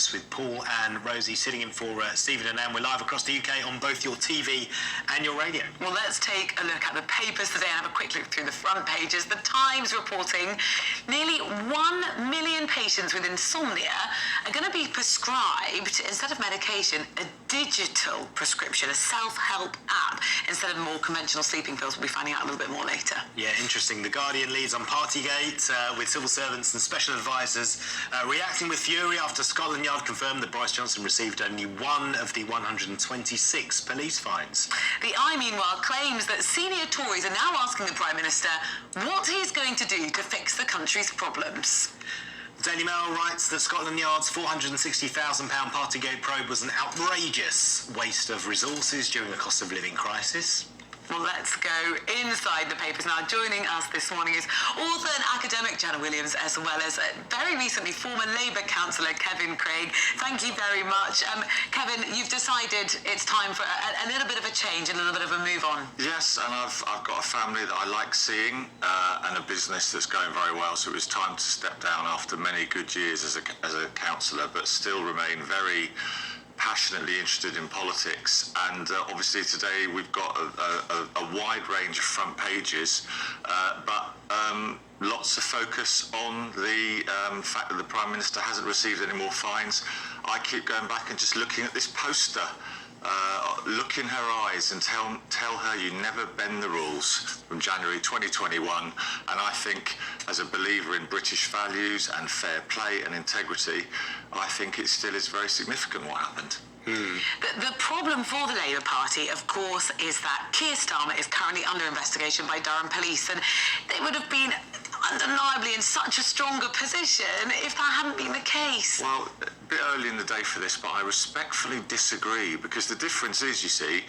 GBNEWS with Paul and Rosie sitting in for Stephen and Anne. We're live across the UK on both your TV and your radio. Well, let's take a look at the papers today and have a quick look through the front pages. The Times reporting nearly 1 million patients with insomnia are going to be prescribed, instead of medication, a digital prescription, a self-help app, instead of more conventional sleeping pills. We'll be finding out a little bit more later. Yeah, interesting. The Guardian leads on Partygate with civil servants and special advisors reacting with fury after Scotland Yard confirmed that Boris Johnson received only one of the 126 police fines. The Eye, meanwhile, claims that senior Tories are now asking the Prime Minister what he's going to do to fix the country's problems. The Daily Mail writes that Scotland Yard's £460,000 Partygate probe was an outrageous waste of resources during a cost of living crisis. Well, let's go inside the papers now. Joining us this morning is author and academic Jana Williams, as well as very recently former Labour councillor Kevin Craig. Thank you very much. Kevin, you've decided it's time for a little bit of a change, a little bit of a move on. Yes, and I've got a family that I like seeing and a business that's going very well, so it was time to step down after many good years as a councillor, but still remain very passionately interested in politics. And obviously today we've got a wide range of front pages, but lots of focus on the fact that the Prime Minister hasn't received any more fines. I keep going back and just looking at this poster. Look in her eyes and tell her you never bend the rules, from January 2021. And I think, as a believer in British values and fair play and integrity, I think it still is very significant what happened. The problem for the Labour Party, of course, is that Keir Starmer is currently under investigation by Durham Police, and they would have been undeniably in such a stronger position if that hadn't been the case. Well, a bit early in the day for this, but I respectfully disagree, because the difference is, you see,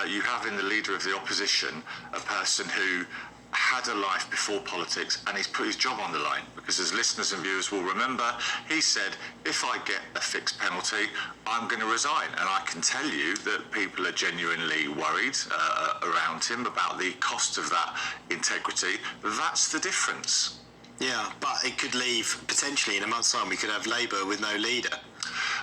you have in the leader of the opposition a person who had a life before politics, and he's put his job on the line, because as listeners and viewers will remember, he said, if I get a fixed penalty, I'm going to resign. And I can tell you that people are genuinely worried around him about the cost of that integrity. That's the difference. Yeah, but it could leave, potentially in a month's time, we could have Labour with no leader.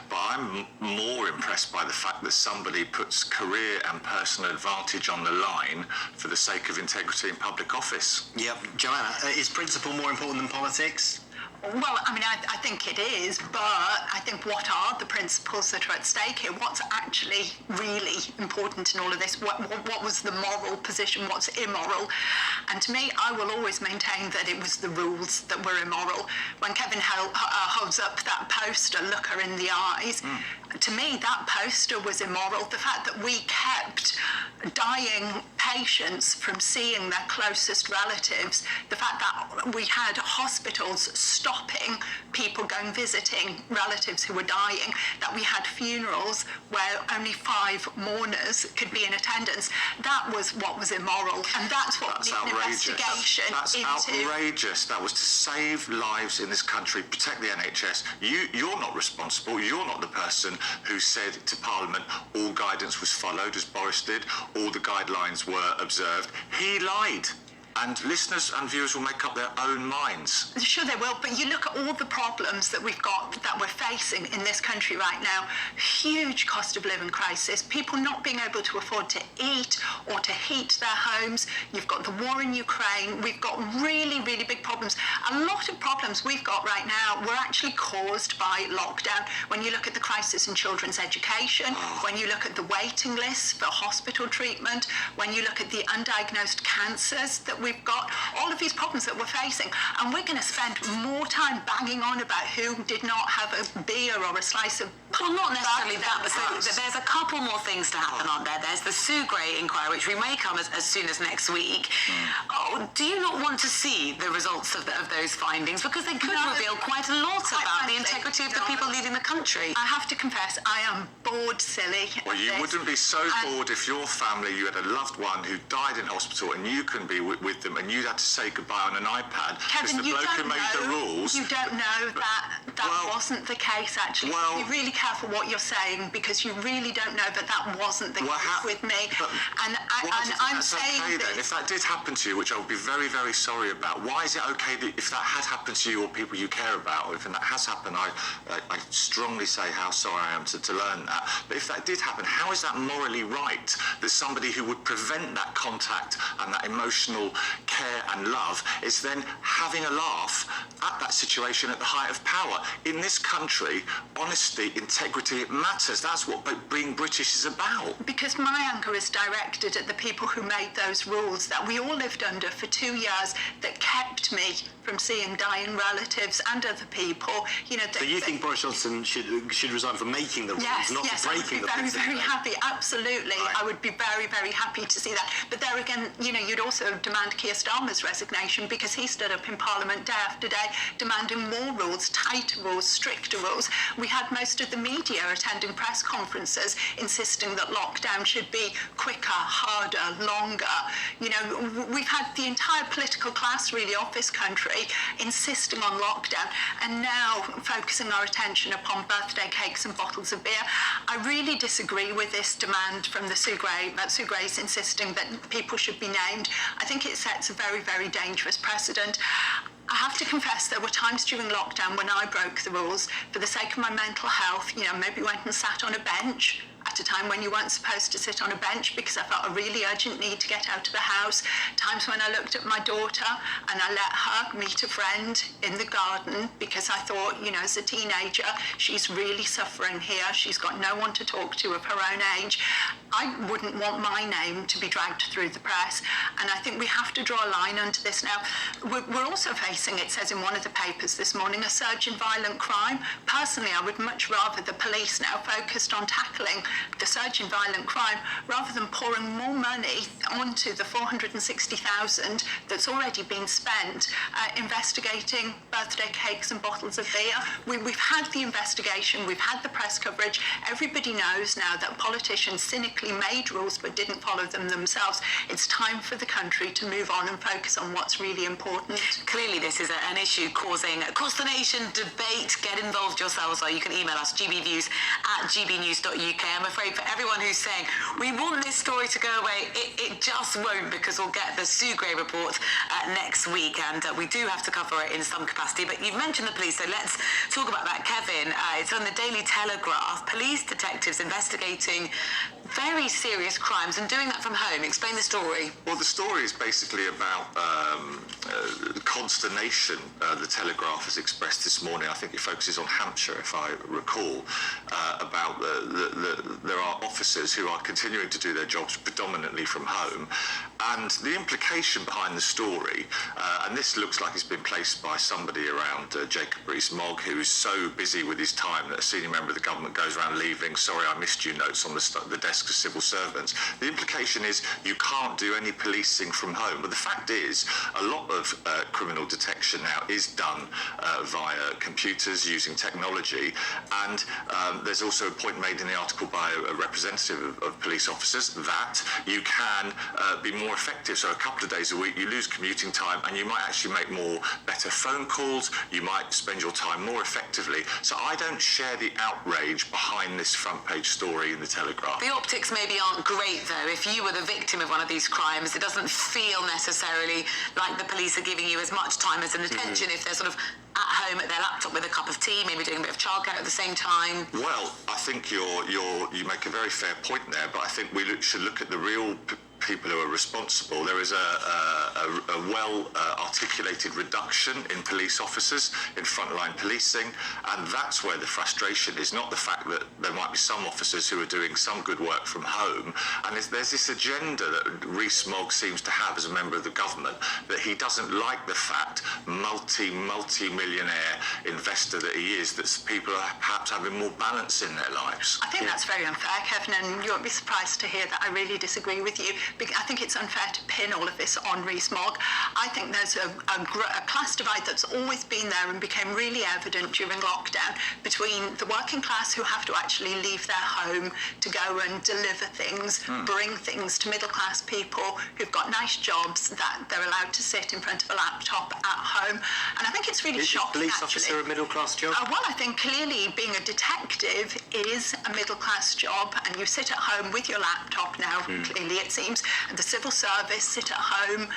But I'm more impressed by the fact that somebody puts career and personal advantage on the line for the sake of integrity in public office. Yep. Joanna, is principle more important than politics? Well, I mean, I think it is, but I think what are the principles that are at stake here? What's actually really important in all of this? What was the moral position? What's immoral? And to me, I will always maintain that it was the rules that were immoral. When Kevin holds up that poster, look her in the eyes, to me, that poster was immoral. The fact that we kept dying patients from seeing their closest relatives, the fact that we had hospitals stopping people going visiting relatives who were dying, that we had funerals where only 5 mourners could be in attendance, that was what was immoral, and that's what the investigation That's outrageous. That was to save lives in this country, protect the NHS. You're not responsible. You're not the person who said to Parliament all guidance was followed, as Boris did, all the guidelines were observed. He lied. And listeners and viewers will make up their own minds. Sure they will, but you look at all the problems that we've got, that we're facing in this country right now. Huge cost of living crisis, people not being able to afford to eat or to heat their homes. You've got the war in Ukraine. We've got really, really big problems. A lot of problems we've got right now were actually caused by lockdown. When you look at the crisis in children's education, when you look at the waiting lists for hospital treatment, when you look at the undiagnosed cancers that we've got, all of these problems that we're facing, and we're going to spend more time banging on about who did not have a beer or a slice of... Well, not necessarily that, but so there's a couple more things to happen, aren't there? There's the Sue Gray inquiry, which we may come as soon as next week. Do you not want to see the results of those findings? Because they could reveal quite a lot about the integrity of the people leading the country. I have to confess, I am bored silly. Well, you wouldn't be so bored if your family, you had a loved one who died in hospital, and you can be with with them, and you had to say goodbye on an iPad because Kevin, the bloke who made the rules. You don't know that wasn't the case, actually. Well, be really careful what you're saying, because you really don't know that wasn't the case with me. And I'm saying okay, then. If that did happen to you, which I would be very, very sorry about, why is it okay that if that had happened to you or people you care about, if that has happened, I strongly say how sorry I am to learn that. But if that did happen, how is that morally right that somebody who would prevent that contact and that emotional care and love is then having a laugh at that situation at the height of power? In this country, honesty, integrity, it matters. That's what being British is about. Because my anger is directed at the people who made those rules that we all lived under for 2 years, that kept me from seeing dying relatives and other people. So you think Boris Johnson should resign for making the rules, not for breaking the rules? I would be very, very happy. Absolutely, right. I would be very, very happy to see that. But there again, you'd also demand Keir Starmer's resignation, because he stood up in Parliament day after day demanding more rules, tighter rules, stricter rules. We had most of the media attending press conferences insisting that lockdown should be quicker, harder, longer. We've had the entire political class really of this country insisting on lockdown, and now focusing our attention upon birthday cakes and bottles of beer. I really disagree with this demand from the Sue Gray's insisting that people should be named. I think it sets a very, very dangerous precedent. I have to confess, there were times during lockdown when I broke the rules for the sake of my mental health. Maybe went and sat on a bench at a time when you weren't supposed to sit on a bench because I felt a really urgent need to get out of the house. Times when I looked at my daughter and I let her meet a friend in the garden because I thought, as a teenager, she's really suffering here. She's got no one to talk to of her own age. I wouldn't want my name to be dragged through the press, and I think we have to draw a line under this now. We're also facing, it says in one of the papers this morning, a surge in violent crime. Personally, I would much rather the police now focused on tackling the surge in violent crime rather than pouring more money onto the 460,000 that's already been spent investigating birthday cakes and bottles of beer. We've had the investigation, we've had the press coverage. Everybody knows now that politicians cynically made rules but didn't follow them themselves. It's time for the country to move on and focus on what's really important. Clearly this is an issue causing across the nation debate. Get involved yourselves, so you can email us gbviews@gbnews.uk. I'm afraid for everyone who's saying we want this story to go away, it just won't, because we'll get the Sue Gray report next week, and we do have to cover it in some capacity. But you've mentioned the police, so let's talk about that, Kevin. It's on the Daily Telegraph. Police detectives investigating very serious crimes and doing that from home. Explain the story. Well, the story is basically about consternation the Telegraph has expressed this morning. I think it focuses on Hampshire, if I recall, about there are officers who are continuing to do their jobs predominantly from home. And the implication behind the story, and this looks like it's been placed by somebody around Jacob Rees-Mogg, who is so busy with his time that a senior member of the government goes around leaving "sorry I missed you" notes on the desk of civil servants. The implication is you can't do any policing from home. But the fact is, a lot of criminal detection now is done via computers using technology. And there's also a point made in the article by a representative of police officers that you can be more effective. So a couple of days a week you lose commuting time, and you might actually make better phone calls. You might spend your time more effectively. So I don't share the outrage behind this front page story in the Telegraph. The optics maybe aren't great, though. If you were the victim of one of these crimes, it doesn't feel necessarily like the police are giving you as much time as an attention if they're sort of at home at their laptop with a cup of tea, maybe doing a bit of childcare at the same time. Well, I think you make a very fair point there, but I think we should look at the real people who are responsible. There is a well-articulated reduction in police officers in frontline policing, and that's where the frustration is, not the fact that there might be some officers who are doing some good work from home. And there's this agenda that Rees-Mogg seems to have as a member of the government, that he doesn't like the fact, multi-millionaire investor that he is, that people are perhaps having more balance in their lives. I think that's very unfair, Kevin, and you won't be surprised to hear that I really disagree with you. I think it's unfair to pin all of this on Rees-Mogg. I think there's a class divide that's always been there and became really evident during lockdown between the working class who have to actually leave their home to go and deliver things, bring things to middle class people who've got nice jobs that they're allowed to sit in front of a laptop at home. And I think it's really shocking, police actually. officer a middle class job? Well, I think clearly being a detective is a middle class job, and you sit at home with your laptop now, clearly it seems, and the civil service sit at home,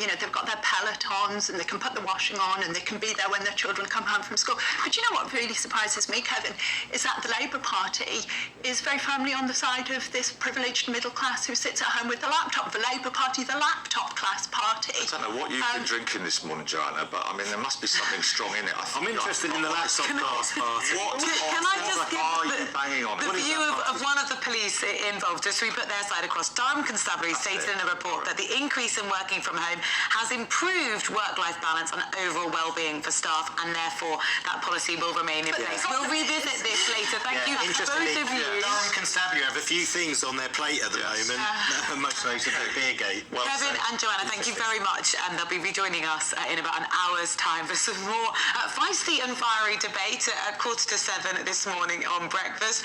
you know, they've got their pelotons and they can put the washing on and they can be there when their children come home from school. But you know what really surprises me, Kevin, is that the Labour Party is very firmly on the side of this privileged middle class who sits at home with the laptop. The Labour Party, the laptop class party. I don't know what you've been drinking this morning, Joanna, but I mean, there must be something strong in it. I'm interested in the laptop class party. Can I just give the view of one of the police involved, just so we put their side across? Durham Constabulary stated in a report that the increase in working from home has improved work-life balance and overall well-being for staff, and therefore that policy will remain in place. We'll revisit this later. Thank you, both of you. Durham Constabulary have a few things on their plate at the moment, most notably Beergate. Kevin and Joanna, thank you very much, and they'll be rejoining us in about an hour's time for some more feisty and fiery debate at 6:45 this morning on Breakfast.